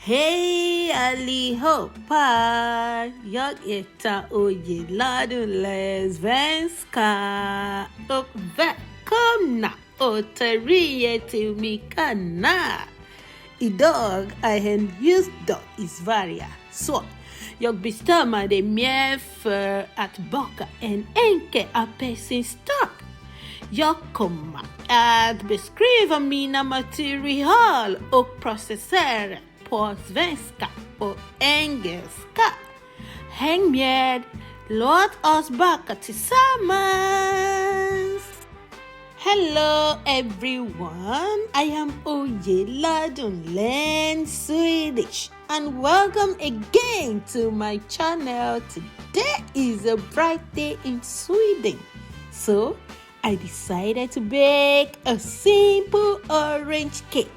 Hej allihopa! Jag heter Oyeladun svenska och välkomna återigen till min kanal. Idag är en ljusdag i Sverige, så jag bestämde mig för att baka en enkel apelsinstårta. Jag kommer att beskriva mina material och processer på svenska och engelska. Häng med! Låt oss baka tillsammans! Hello everyone! I am Oyeladun Swedish and welcome again to my channel. Today is a bright day in Sweden, so I decided to bake a simple orange cake.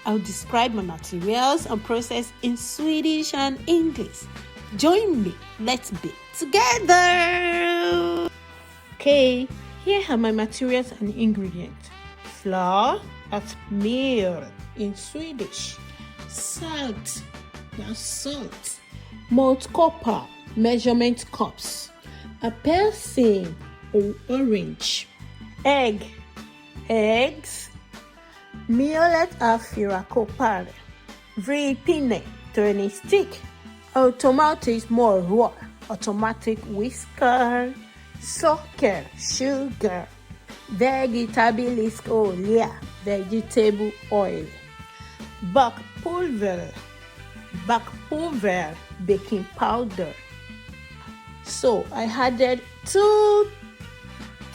I'll describe my materials and process in Swedish and English. Join me, let's bake together! Okay, here are my materials and ingredients. Flour, that's meal in Swedish. Salt, that's salt. Malt copper, measurement cups. Apelsin, orange. Eggs. Miolet afira copare. Vripine, turning stick. Automatic more raw. Automatic whisker. Sugar, sugar. Vegetabilisk oil, vegetable oil. Backpulver, baking powder. So I added 2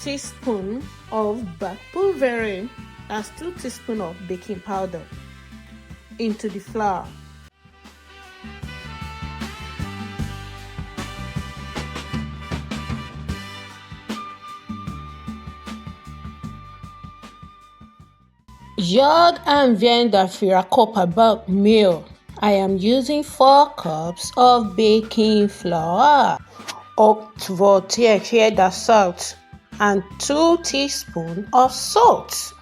teaspoons of backpulver, that's 2 teaspoons of baking powder into the flour. Jag använder 4 koppar bakmjöl. I am using 4 cups of baking flour och 2 teskedar salt and 2 teaspoons of salt.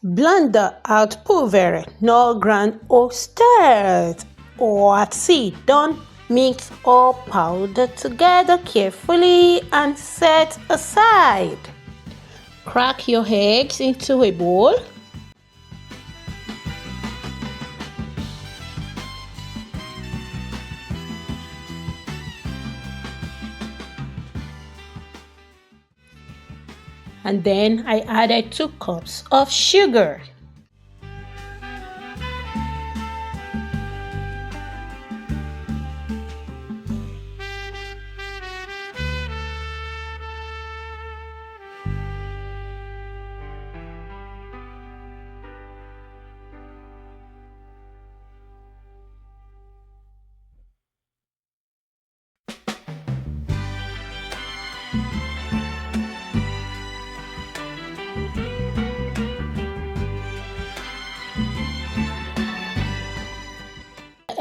Blanda out pulver, no grind or stir. Don't mix all powder together carefully and set aside. Crack your eggs into a bowl. And then I added 2 cups of sugar.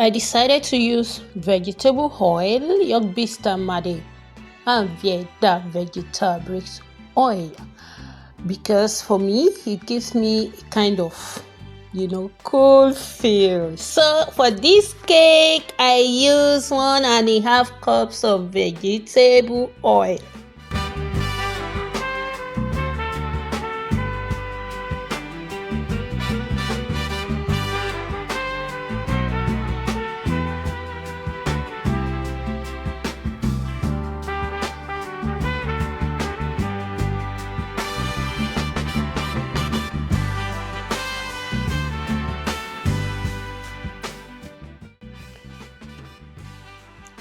I decided to use vegetable oil. Jag bestämde använda vegetable oil because for me it gives me a kind of cool feel. So for this cake I use 1.5 cups of vegetable oil.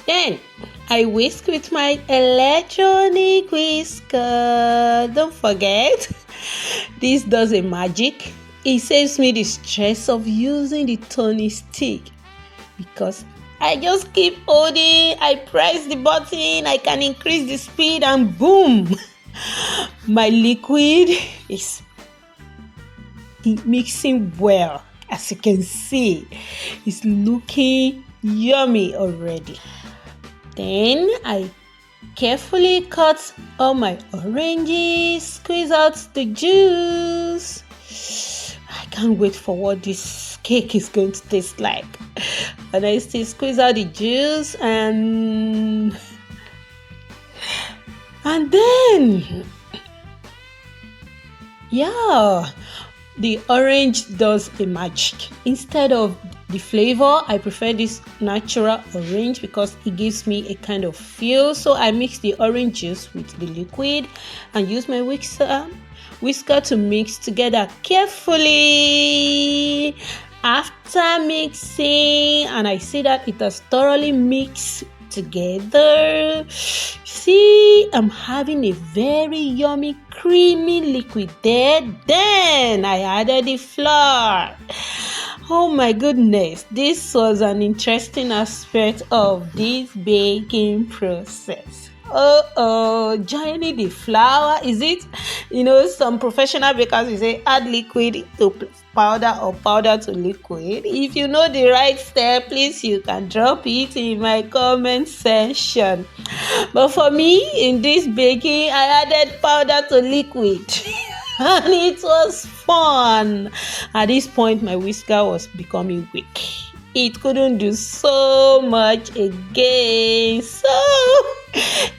Then I whisk with my electronic whisker. Don't forget, this does a magic. It saves me the stress of using the turning stick because I just keep holding, I press the button, I can increase the speed, and boom, my liquid is mixing well. As you can see, it's looking yummy already. Then I carefully cut all my oranges, squeeze out the juice. I can't wait for what this cake is going to taste like. And I still squeeze out the juice and then the orange does the magic. Instead of the flavor, I prefer this natural orange because it gives me a kind of feel. So I mix the orange juice with the liquid and use my whisker to mix together carefully. After mixing, and I see that it has thoroughly mixed together, see, I'm having a very yummy creamy liquid there. Then I added the flour. Oh my goodness, this was an interesting aspect of this baking process. Joining the flour, is it? Some professional bakers will say add liquid to powder or powder to liquid. If you know the right step, please, you can drop it in my comment section. But for me, in this baking, I added powder to liquid. And it was fun. At this point, my whisker was becoming weak. It couldn't do so much again. So,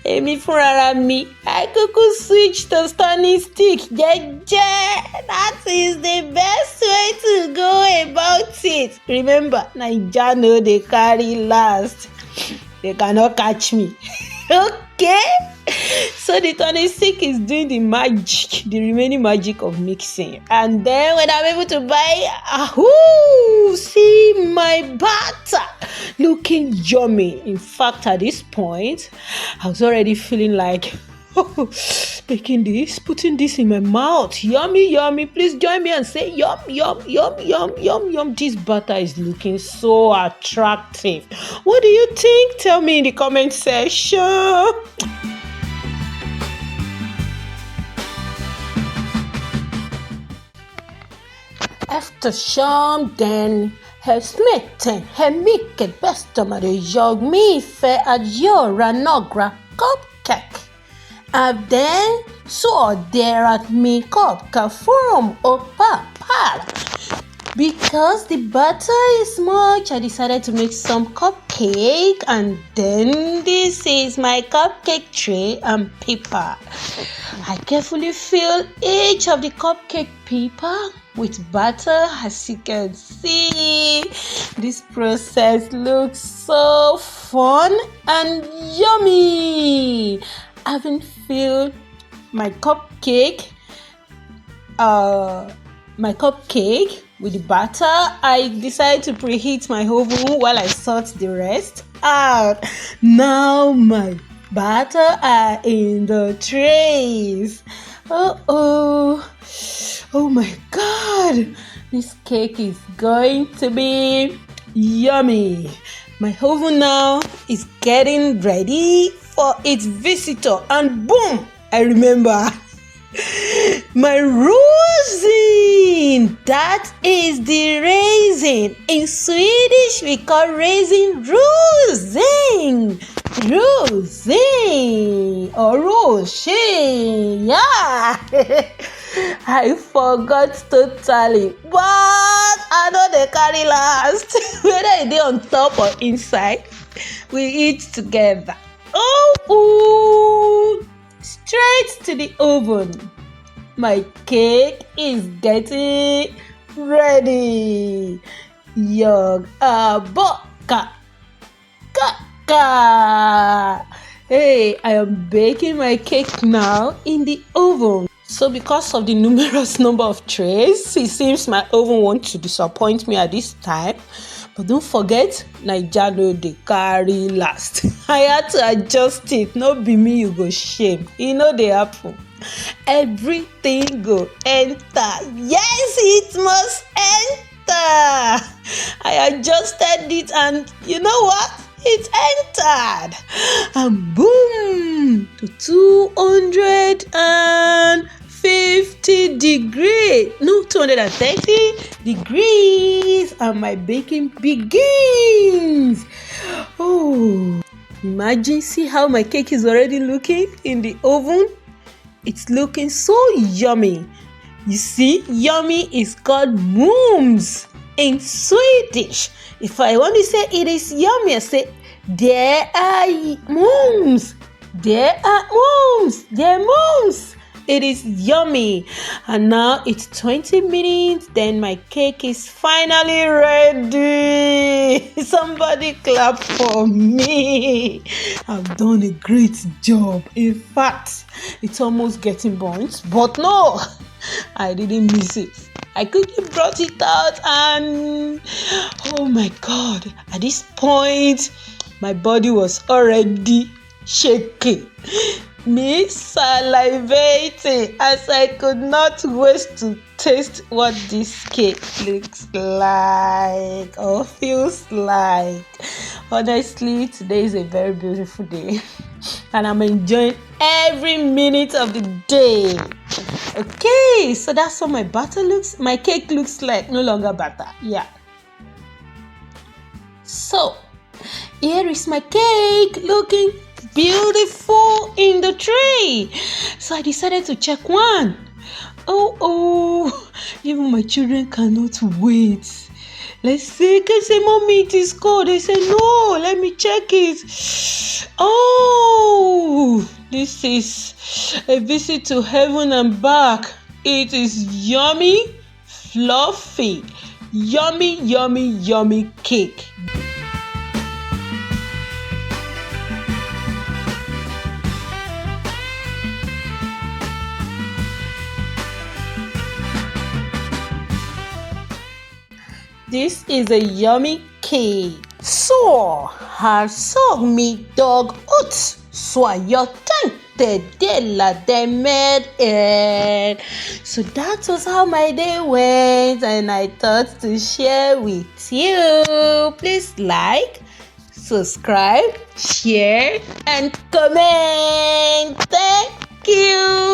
I could switch to stunning stick. That is the best way to go about it. Remember, Naija know they carry last. They cannot catch me. Okay? So the turning stick is doing the remaining magic of mixing. And then when I'm able to buy, see my batter looking yummy. In fact, at this point, I was already feeling like putting this in my mouth. Yummy, yummy. Please join me and say yum, yum, yum, yum, yum, yum. This butter is looking so attractive. What do you think? Tell me in the comment section. Eftersom den smitten mycket bästa jag mig för att göra några cupcake. Av den så derat min cupcake-form och papper. Because the butter is much, I decided to make some cupcake, and then this is my cupcake tray and paper. I carefully fill each of the cupcake paper with butter. As you can see, this process looks so fun and yummy. Having filled my cupcake with the butter, I decided to preheat my oven while I sort the rest out. Now my batter are in the trays. Oh my God, this cake is going to be yummy. My oven now is getting ready for its visitor, and boom, I remember my raisin. That is the raisin. In Swedish, we call raisin raisin. Raisin or raisin. Yeah. I forgot totally, but I know they carry last. Whether they on top or inside, we eat together. Straight to the oven. My cake is getting ready. Hey, I am baking my cake now in the oven. So because of the numerous number of trays, it seems my oven wants to disappoint me at this time. But don't forget, Naija no dey carry last. I had to adjust it. No be me you go shame. Dey happen. Everything go enter. Yes, it must enter. I adjusted send it, and you know what? It entered. And boom! To 250 degrees. No, 230 degrees. And my baking begins. Oh, imagine, see how my cake is already looking in the oven. It's looking so yummy. You see, yummy is called mums in Swedish. If I want to say it is yummy, I say there are mums. There are mums. There are mums. It is yummy. And now it's 20 minutes. Then my cake is finally ready. Somebody clap for me. I've done a great job. In fact, it's almost getting burnt. But no, I didn't miss it. I quickly brought it out and oh my God, at this point, my body was already shaking. Me salivating as I could not wait to taste what this cake looks like or feels like. Honestly, today is a very beautiful day and I'm enjoying every minute of the day. Okay, so that's what my cake looks like. No longer butter. Yeah. So here is my cake looking beautiful in the tray. So I decided to check one. Oh, even my children cannot wait. Let's see. Can say, Mommy, it is cold. They say, no, let me check it. Oh, this is a visit to heaven and back. It is yummy, fluffy, yummy cake. This is a yummy cake. Så här såg mitt dag ut. Så jag tänkte dela det med er. So that was how my day went and I thought to share with you. Please like, subscribe, share and comment. Thank you.